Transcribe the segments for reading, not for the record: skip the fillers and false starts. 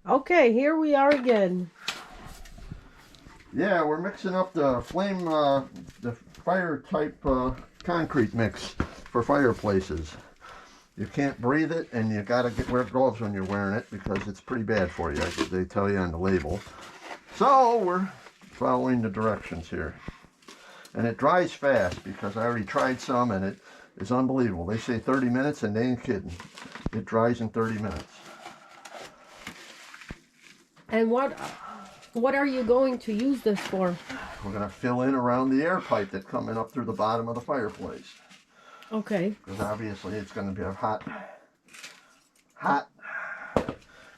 Okay, here we are again. Yeah, we're mixing up the the fire type concrete mix for fireplaces. You can't breathe it, and you gotta wear gloves when you're wearing it because it's pretty bad for you. They tell you on the label. So we're following the directions here, and it dries fast because I already tried some, and it is unbelievable. They say 30 minutes, and they ain't kidding. It dries in 30 minutes. And what are you going to use this for? We're going to fill in around the air pipe that's coming up through the bottom of the fireplace. Okay. Because obviously it's going to be a hot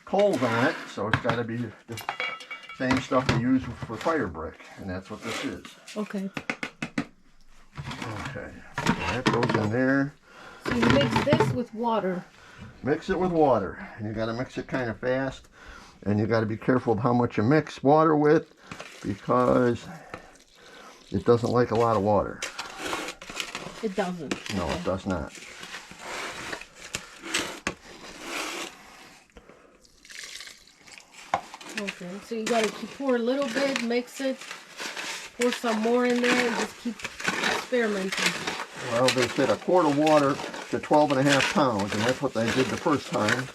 coals on it, so it's got to be the same stuff you use for fire brick, and that's what this is. Okay. Okay, so that goes in there. So you mix this with water. Mix it with water, and you got to mix it kind of fast, and you got to be careful of how much you mix water with, because it doesn't like a lot of water. It doesn't. No, it does not. Okay, so you gotta pour a little bit, mix it, pour some more in there, and just keep experimenting. Well, they said a quart of water to 12.5 pounds, and that's what I did the first time.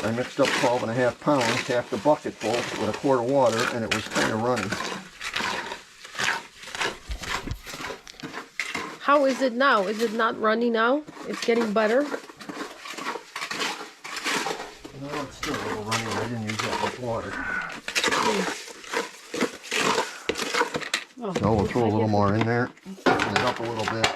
I mixed up 12.5 pounds, half the bucket full, with a quart of water, and it was kind of runny. How is it now? Is it not runny now? It's getting better? No, it's still a little runny. I didn't use that much water. Oh, So we'll throw a little more in there, thicken it up a little bit.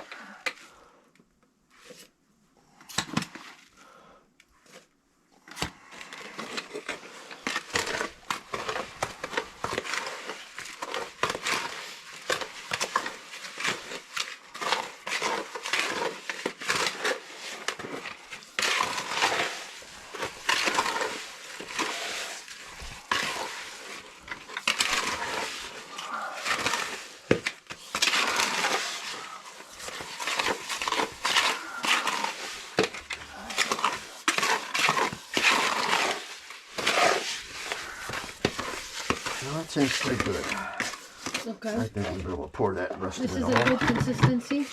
Well, that seems pretty good. Okay. I think we'll be able to pour that rest This of is it a out. good consistency.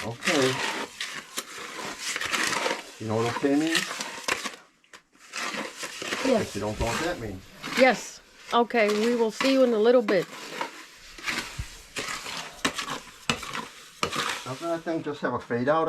Okay. You know what okay means? Yes. If you don't know what that means. Yes. Okay, we will see you in a little bit. Doesn't that thing just have a fade out